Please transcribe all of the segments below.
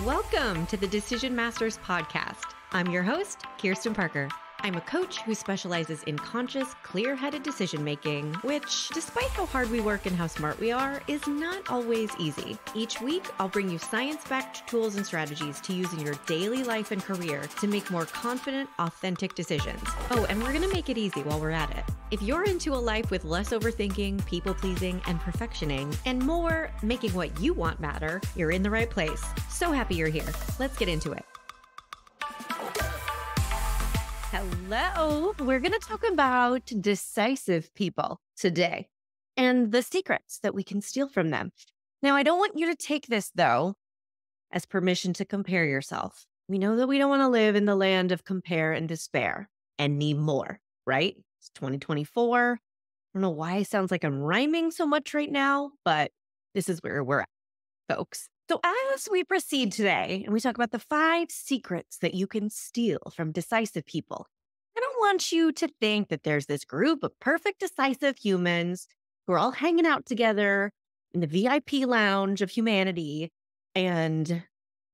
Welcome to the Decision Masters podcast. I'm your host, Kirsten Parker. I'm a coach who specializes in conscious, clear-headed decision-making, which, despite how hard we work and how smart we are, is not always easy. Each week, I'll bring you science-backed tools and strategies to use in your daily life and career to make more confident, authentic decisions. Oh, and we're going to make it easy while we're at it. If you're into a life with less overthinking, people-pleasing, and perfectioning, and more making what you want matter, you're in the right place. So happy you're here. Let's get into it. Hello. We're going to talk about decisive people today and the secrets that we can steal from them. Now, I don't want you to take this, though, as permission to compare yourself. We know that we don't want to live in the land of compare and despair anymore, right? It's 2024. I don't know why it sounds like I'm rhyming so much right now, but this is where we're at, folks. So as we proceed today and we talk about the 5 secrets that you can steal from decisive people, I don't want you to think that there's this group of perfect decisive humans who are all hanging out together in the VIP lounge of humanity, and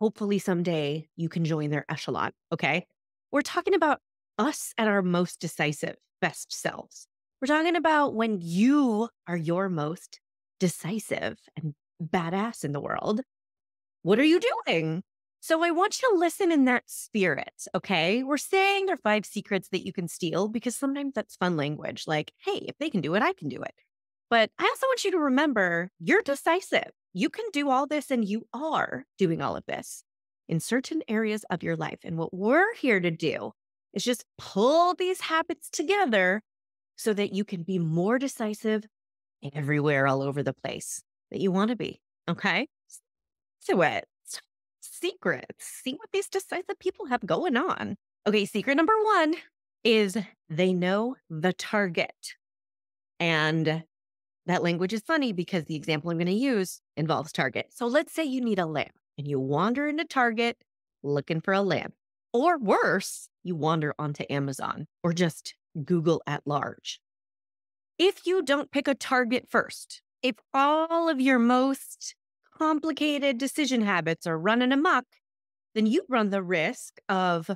hopefully someday you can join their echelon, okay? We're talking about us at our most decisive, best selves. We're talking about when you are your most decisive and badass in the world. What are you doing? So I want you to listen in that spirit, okay? We're saying there are 5 secrets that you can steal because sometimes that's fun language, like, hey, if they can do it, I can do it. But I also want you to remember you're decisive. You can do all this, and you are doing all of this in certain areas of your life. And what we're here to do is just pull these habits together so that you can be more decisive everywhere, all over the place that you want to be, okay? To it. Secrets. See what these decisive people have going on. Okay, secret number 1 is they know the target. And that language is funny because the example I'm going to use involves Target. So let's say you need a lamp and you wander into Target looking for a lamp. Or worse, you wander onto Amazon or just Google at large. If you don't pick a target first, if all of your most complicated decision habits are running amok, then you run the risk of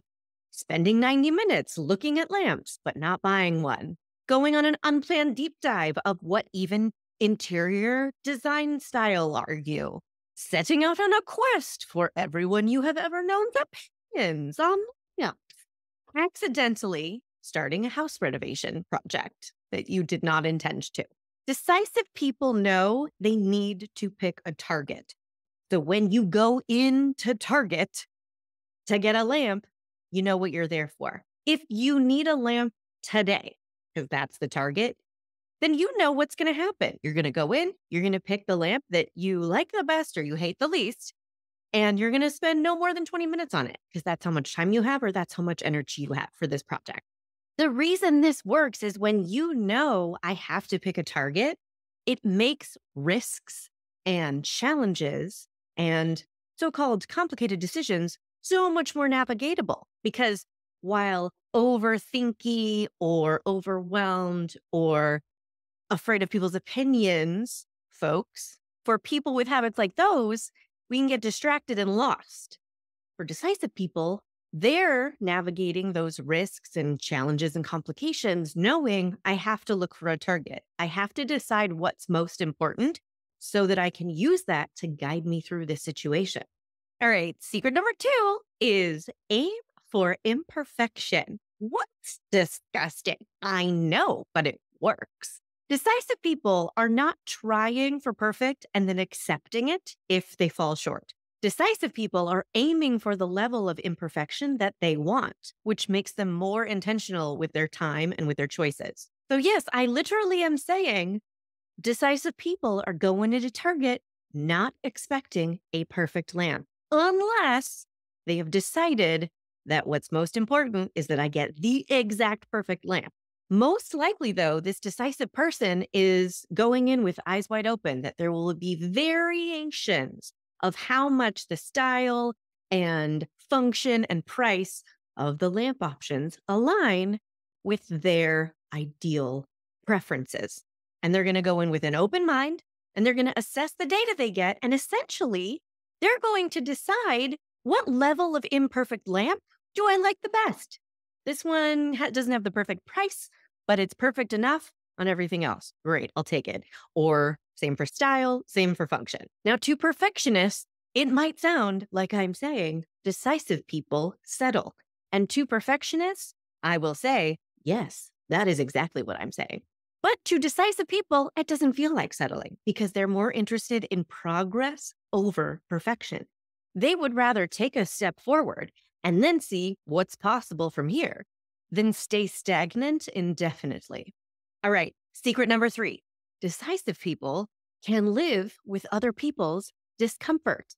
spending 90 minutes looking at lamps, but not buying one, going on an unplanned deep dive of what even interior design style are you, setting out on a quest for everyone you have ever known's opinions on lamps, accidentally starting a house renovation project that you did not intend to. Decisive people know they need to pick a target. So when you go into Target to get a lamp, you know what you're there for. If you need a lamp today, because that's the target, then you know what's going to happen. You're going to go in, you're going to pick the lamp that you like the best or you hate the least, and you're going to spend no more than 20 minutes on it because that's how much time you have or that's how much energy you have for this project. The reason this works is when you know I have to pick a target, it makes risks and challenges and so-called complicated decisions so much more navigatable. Because while overthinky or overwhelmed or afraid of people's opinions, folks, for people with habits like those, we can get distracted and lost. For decisive people, they're navigating those risks and challenges and complications, knowing I have to look for a target. I have to decide what's most important so that I can use that to guide me through this situation. All right, secret number 2 is aim for imperfection. What's disgusting? I know, but it works. Decisive people are not trying for perfect and then accepting it if they fall short. Decisive people are aiming for the level of imperfection that they want, which makes them more intentional with their time and with their choices. So yes, I literally am saying decisive people are going into Target not expecting a perfect lamp, unless they have decided that what's most important is that I get the exact perfect lamp. Most likely, though, this decisive person is going in with eyes wide open that there will be variations of how much the style and function and price of the lamp options align with their ideal preferences. And they're going to go in with an open mind, and they're going to assess the data they get. And essentially, They're going to decide, what level of imperfect lamp do I like the best? This one doesn't have the perfect price, but it's perfect enough on everything else. Great, I'll take it. Or same for style, same for function. Now, to perfectionists, it might sound like I'm saying decisive people settle. And to perfectionists, I will say, yes, that is exactly what I'm saying. But to decisive people, it doesn't feel like settling because they're more interested in progress over perfection. They would rather take a step forward and then see what's possible from here than stay stagnant indefinitely. All right, secret number 3. Decisive people can live with other people's discomfort.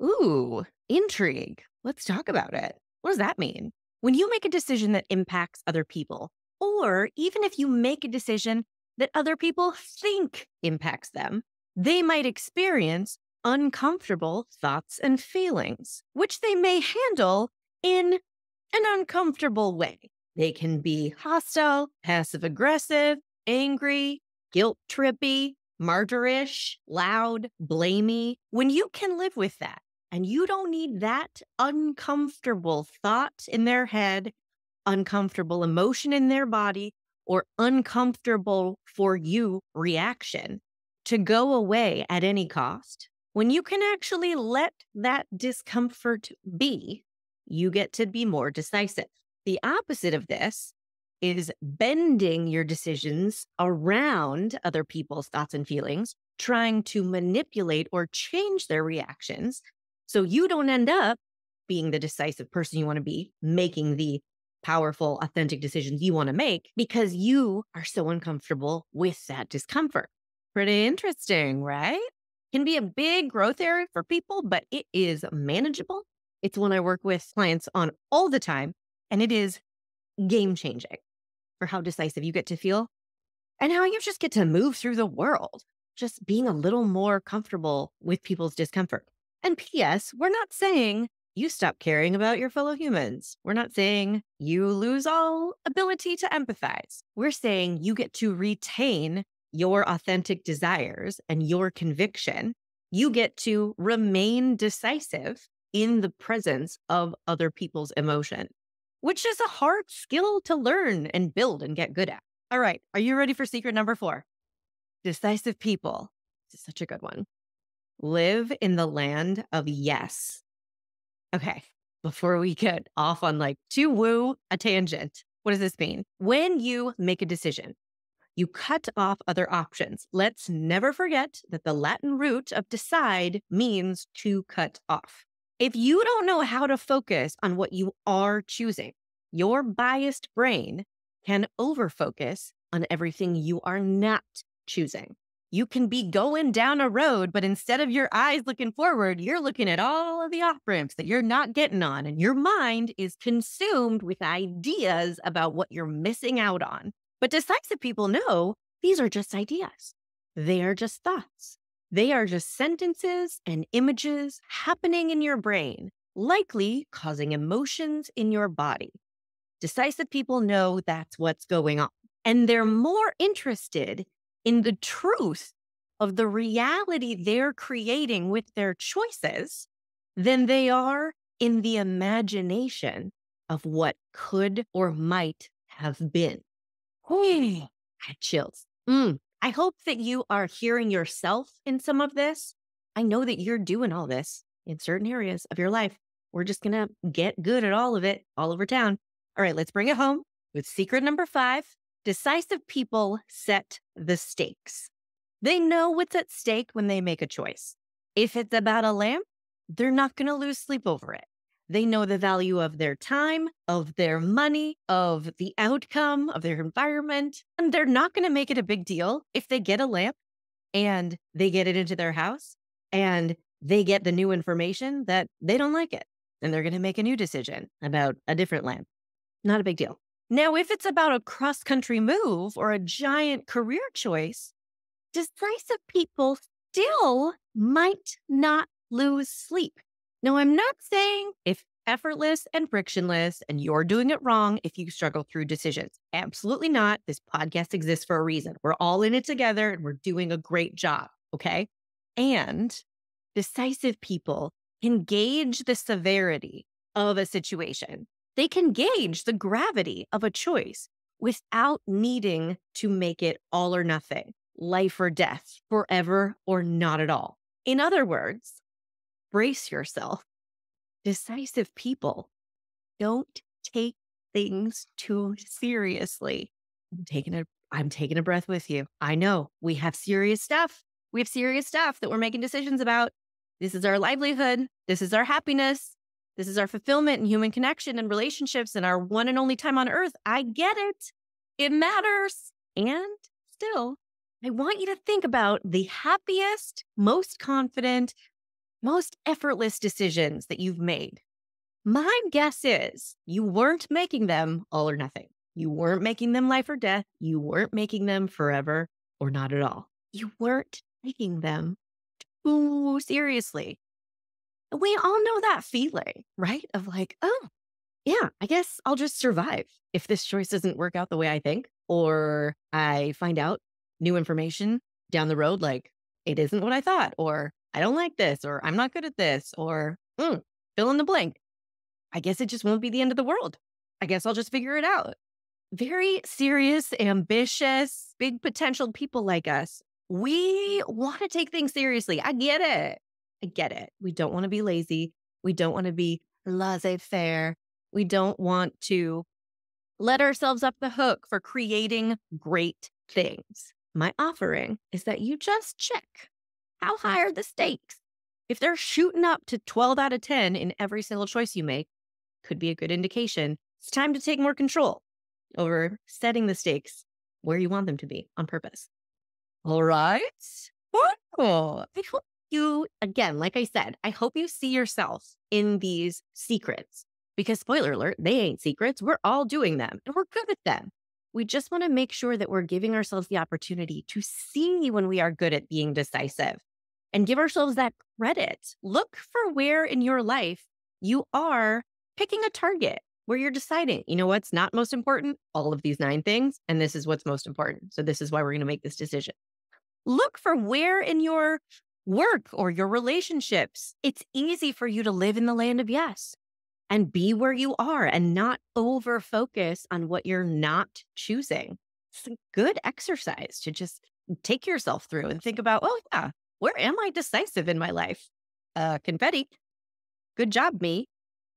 Ooh, intrigue. Let's talk about it. What does that mean? When you make a decision that impacts other people, or even if you make a decision that other people think impacts them, they might experience uncomfortable thoughts and feelings, which they may handle in an uncomfortable way. They can be hostile, passive-aggressive, angry, guilt-trippy, martyrish, loud, blamey. When you can live with that, and you don't need that uncomfortable thought in their head, uncomfortable emotion in their body, or uncomfortable for you reaction to go away at any cost, when you can actually let that discomfort be, you get to be more decisive. The opposite of this is bending your decisions around other people's thoughts and feelings, trying to manipulate or change their reactions so you don't end up being the decisive person you want to be, making the powerful, authentic decisions you want to make because you are so uncomfortable with that discomfort. Pretty interesting, right? Can be a big growth area for people, but it is manageable. It's one I work with clients on all the time, and it is game changing for how decisive you get to feel and how you just get to move through the world, just being a little more comfortable with people's discomfort. And P.S., we're not saying you stop caring about your fellow humans. We're not saying you lose all ability to empathize. We're saying you get to retain your authentic desires and your conviction. You get to remain decisive in the presence of other people's emotion, which is a hard skill to learn and build and get good at. All right, are you ready for secret number 4? Decisive people, this is such a good one, live in the land of yes. Okay, before we get off on too woo a tangent, what does this mean? When you make a decision, you cut off other options. Let's never forget that the Latin root of decide means to cut off. If you don't know how to focus on what you are choosing, your biased brain can overfocus on everything you are not choosing. You can be going down a road, but instead of your eyes looking forward, you're looking at all of the off-ramps that you're not getting on, and your mind is consumed with ideas about what you're missing out on. But decisive people know these are just ideas. They are just thoughts. They are just sentences and images happening in your brain, likely causing emotions in your body. Decisive people know that's what's going on, and they're more interested in the truth of the reality they're creating with their choices than they are in the imagination of what could or might have been. I had chills. I hope that you are hearing yourself in some of this. I know that you're doing all this in certain areas of your life. We're just going to get good at all of it all over town. All right, let's bring it home with secret number 5. Decisive people set the stakes. They know what's at stake when they make a choice. If it's about a lamp, they're not going to lose sleep over it. They know the value of their time, of their money, of the outcome, of their environment. And they're not going to make it a big deal if they get a lamp and they get it into their house and they get the new information that they don't like it. And they're going to make a new decision about a different lamp. Not a big deal. Now, if it's about a cross-country move or a giant career choice, decisive people still might not lose sleep. Now, I'm not saying if effortless and frictionless and you're doing it wrong if you struggle through decisions. Absolutely not. This podcast exists for a reason. We're all in it together and we're doing a great job, okay? And Decisive people can gauge the severity of a situation. They can gauge the gravity of a choice without needing to make it all or nothing, life or death, forever or not at all. In other words, brace yourself. Decisive people don't take things too seriously. I'm taking a breath with you. I know we have serious stuff. We have serious stuff that we're making decisions about. This is our livelihood. This is our happiness. This is our fulfillment and human connection and relationships and our one and only time on earth. I get it. It matters. And still, I want you to think about the happiest, most confident, most effortless decisions that you've made. My guess is you weren't making them all or nothing. You weren't making them life or death. You weren't making them forever or not at all. You weren't taking them too seriously. We all know that feeling, right? Of like, oh, yeah, I guess I'll just survive if this choice doesn't work out the way I think, or I find out new information down the road, like it isn't what I thought, or I don't like this, or I'm not good at this, or fill in the blank. I guess it just won't be the end of the world. I guess I'll just figure it out. Very serious, ambitious, big potential people like us, we want to take things seriously. I get it. I get it. We don't want to be lazy. We don't want to be laissez-faire. We don't want to let ourselves up the hook for creating great things. My offering is that you just check, how high are the stakes? If they're shooting up to 12 out of 10 in every single choice you make, could be a good indication it's time to take more control over setting the stakes where you want them to be on purpose. All right. Wonderful. I hope you, again, like I said, I hope you see yourself in these secrets because spoiler alert, they ain't secrets. We're all doing them and we're good at them. We just want to make sure that we're giving ourselves the opportunity to see when we are good at being decisive and give ourselves that credit. Look for where in your life you are picking a target where you're deciding, you know what's not most important? All of these 9 things. And this is what's most important. So this is why we're going to make this decision. Look for where in your work or your relationships, it's easy for you to live in the land of yes and be where you are and not over focus on what you're not choosing. It's a good exercise to just take yourself through and think about, oh yeah, where am I decisive in my life? Confetti. Good job, me.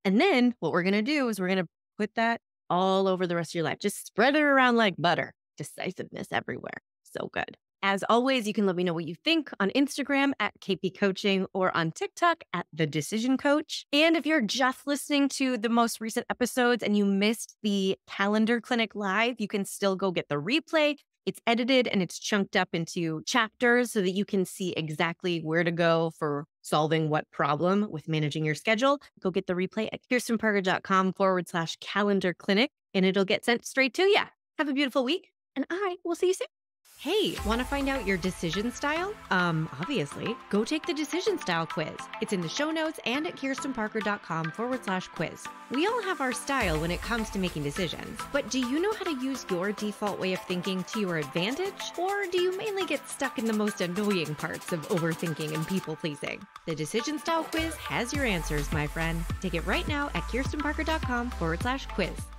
And then what we're going to do is we're going to put that all over the rest of your life. Just spread it around like butter. Decisiveness everywhere. So good. As always, you can let me know what you think on Instagram at KP Coaching or on TikTok at The Decision Coach. And if you're just listening to the most recent episodes and you missed the Calendar Clinic Live, you can still go get the replay. It's edited and it's chunked up into chapters so that you can see exactly where to go for solving what problem with managing your schedule. Go get the replay at kirstenparker.com/calendar clinic and it'll get sent straight to you. Have a beautiful week and I will see you soon. Hey, want to find out your decision style? Obviously, go take the decision style quiz. It's in the show notes and at kirstenparker.com/quiz. We all have our style when it comes to making decisions, but do you know how to use your default way of thinking to your advantage? Or do you mainly get stuck in the most annoying parts of overthinking and people pleasing? The decision style quiz has your answers, my friend. Take it right now at kirstenparker.com/quiz.